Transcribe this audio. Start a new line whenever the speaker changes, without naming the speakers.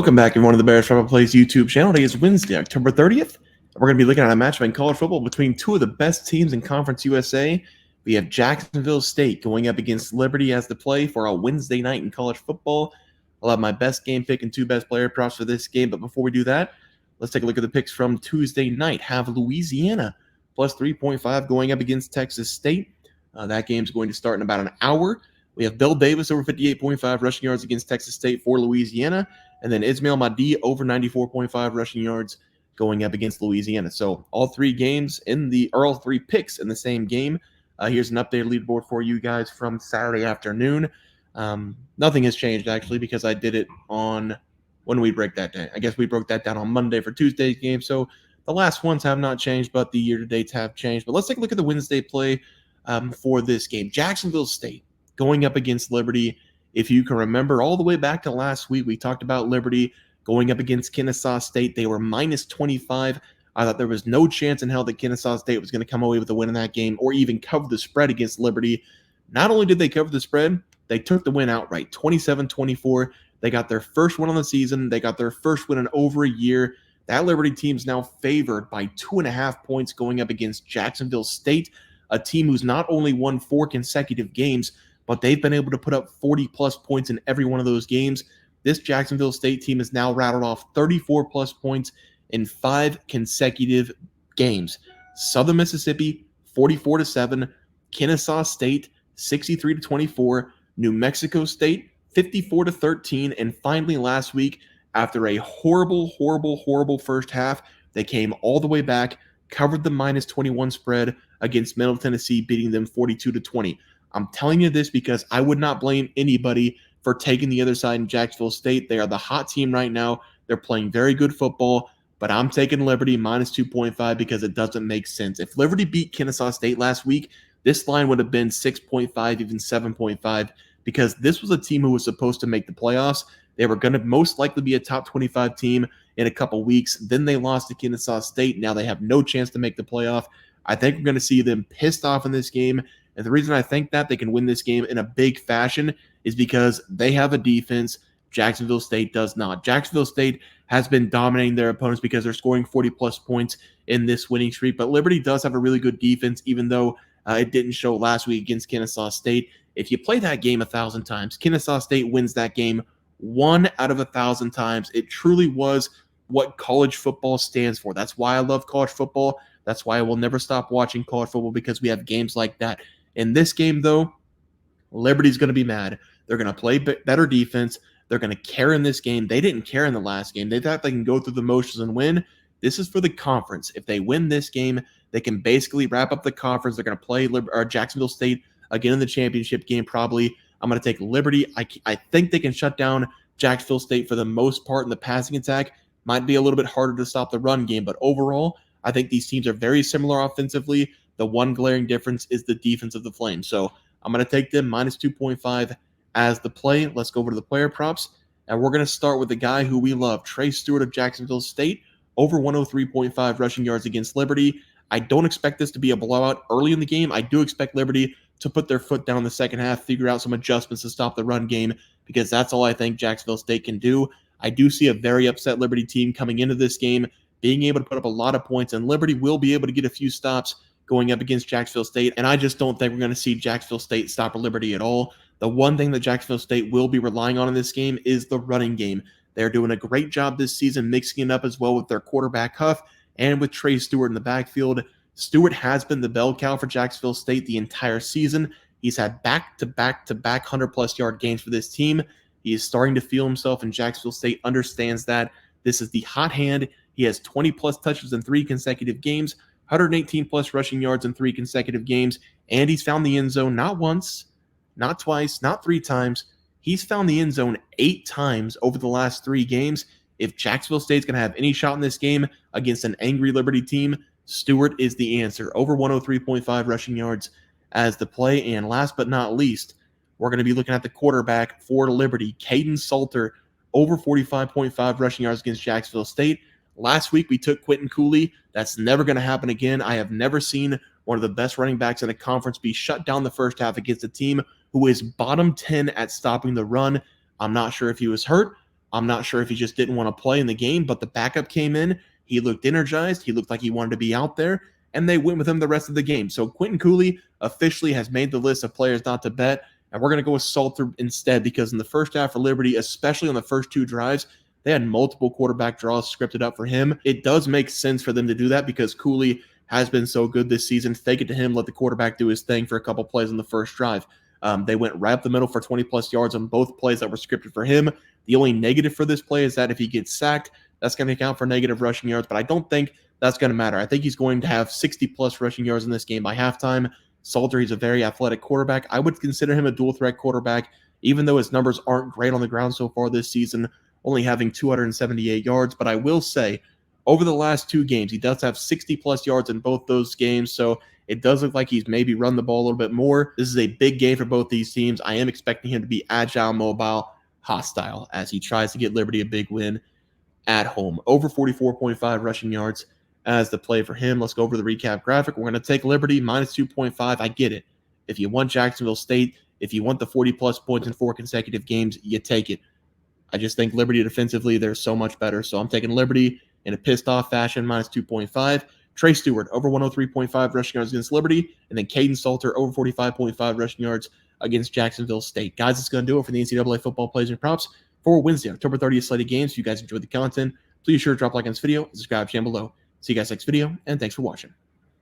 Welcome back, everyone, to the Bears Travel Plays YouTube channel. Today is Wednesday, October 30th. We're going to be looking at a matchup in college football between two of the best teams in Conference USA. We have Jacksonville State going up against Liberty as the play for a Wednesday night in college football. I'll have my best game pick and two best player props for this game. But before we do that, let's take a look at the picks from Tuesday night. Have Louisiana plus 3.5 going up against Texas State. That game's going to start in about an hour. We have Bill Davis over 58.5 rushing yards against Texas State for Louisiana. And then Ismail Mahdi over 94.5 rushing yards going up against Louisiana. So all three picks in the same game. Here's an updated leaderboard for you guys from Saturday afternoon. Nothing has changed, actually, because I did it on when we break that day. I guess we broke that down on Monday for Tuesday's game. So the last ones have not changed, but the year-to-dates have changed. But let's take a look at the Wednesday play for this game. Jacksonville State going up against Liberty. If you can remember all the way back to last week, we talked about Liberty going up against Kennesaw State. They were minus 25. I thought there was no chance in hell that Kennesaw State was going to come away with a win in that game or even cover the spread against Liberty. Not only did they cover the spread, they took the win outright, 27-24. They got their first win on the season. They got their first win in over a year. That Liberty team's now favored by 2.5 points going up against Jacksonville State, a team who's not only won 4 consecutive games, but they've been able to put up 40-plus points in every one of those games. This Jacksonville State team has now rattled off 34-plus points in 5 consecutive games. Southern Mississippi, 44-7. Kennesaw State, 63-24. New Mexico State, 54-13. And finally, last week, after a horrible first half, they came all the way back, covered the minus 21 spread against Middle Tennessee, beating them 42-20. I'm telling you this because I would not blame anybody for taking the other side in Jacksonville State. They are the hot team right now. They're playing very good football, but I'm taking Liberty minus 2.5 because it doesn't make sense. If Liberty beat Kennesaw State last week, this line would have been 6.5, even 7.5, because this was a team who was supposed to make the playoffs. They were going to most likely be a top 25 team in a couple weeks. Then they lost to Kennesaw State. Now they have no chance to make the playoff. I think we're going to see them pissed off in this game. And the reason I think that they can win this game in a big fashion is because they have a defense Jacksonville State does not. Jacksonville State has been dominating their opponents because they're scoring 40-plus points in this winning streak. But Liberty does have a really good defense, even though it didn't show last week against Kennesaw State. If you play that game 1,000 times, Kennesaw State wins that game 1 out of 1,000 times. It truly was what college football stands for. That's why I love college football. That's why I will never stop watching college football, because we have games like that. In this game, though, Liberty's going to be mad. They're going to play better defense. They're going to care in this game. They didn't care in the last game. They thought they can go through the motions and win. This is for the conference. If they win this game, they can basically wrap up the conference. They're going to play Jacksonville State again in the championship game probably. I'm going to take Liberty. I think they can shut down Jacksonville State for the most part in the passing attack. Might be a little bit harder to stop the run game, but overall, I think these teams are very similar offensively. The one glaring difference is the defense of the Flames. So I'm going to take them minus 2.5 as the play. Let's go over to the player props. And we're going to start with the guy who we love, Tre Stewart of Jacksonville State, over 103.5 rushing yards against Liberty. I don't expect this to be a blowout early in the game. I do expect Liberty to put their foot down in the second half, figure out some adjustments to stop the run game, because that's all I think Jacksonville State can do. I do see a very upset Liberty team coming into this game, being able to put up a lot of points, and Liberty will be able to get a few stops going up against Jacksonville State, and I just don't think we're going to see Jacksonville State stop Liberty at all. The one thing that Jacksonville State will be relying on in this game is the running game. They're doing a great job this season mixing it up as well with their quarterback Huff and with Tre Stewart in the backfield. Stewart has been the bell cow for Jacksonville State the entire season. He's had back-to-back 100-plus yard games for this team. He is starting to feel himself, and Jacksonville State understands that. This is the hot hand. He has 20-plus touches in 3 consecutive games, 118-plus rushing yards in 3 consecutive games, and he's found the end zone not once, not twice, not 3 times. He's found the end zone 8 times over the last 3 games. If Jacksonville State's going to have any shot in this game against an angry Liberty team, Stewart is the answer. Over 103.5 rushing yards as the play. And last but not least, we're going to be looking at the quarterback for Liberty, Kaidon Salter, over 45.5 rushing yards against Jacksonville State. Last week, we took Quentin Cooley. That's never going to happen again. I have never seen one of the best running backs in a conference be shut down the first half against a team who is bottom 10 at stopping the run. I'm not sure if he was hurt I'm not sure if he just didn't want to play in the game, but the backup came in. He looked energized. He looked like he wanted to be out there, and they went with him the rest of the game. So Quentin Cooley officially has made the list of players not to bet, and we're going to go with Salter instead because in the first half for Liberty, especially on the first 2 drives, they had multiple quarterback draws scripted up for him. It does make sense for them to do that because Cooley has been so good this season. Fake it to him, let the quarterback do his thing for a couple plays on the first drive. They went right up the middle for 20-plus yards on both plays that were scripted for him. The only negative for this play is that if he gets sacked, that's going to count for negative rushing yards, but I don't think that's going to matter. I think he's going to have 60-plus rushing yards in this game by halftime. Salter, he's a very athletic quarterback. I would consider him a dual-threat quarterback, even though his numbers aren't great on the ground so far this season, only having 278 yards. But I will say, over the last 2 games, he does have 60-plus yards in both those games, so it does look like he's maybe run the ball a little bit more. This is a big game for both these teams. I am expecting him to be agile, mobile, hostile as he tries to get Liberty a big win at home. Over 44.5 rushing yards as the play for him. Let's go over the recap graphic. We're going to take Liberty minus 2.5. I get it. If you want Jacksonville State, if you want the 40-plus points in 4 consecutive games, you take it. I just think Liberty defensively, they're so much better. So I'm taking Liberty in a pissed-off fashion, minus 2.5. Tre Stewart, over 103.5 rushing yards against Liberty. And then Kaidon Salter, over 45.5 rushing yards against Jacksonville State. Guys, it's going to do it for the NCAA football plays and props for Wednesday, October 30th slated games. If you guys enjoyed the content, please sure to drop a like on this video and subscribe to the channel below. See you guys next video, and thanks for watching.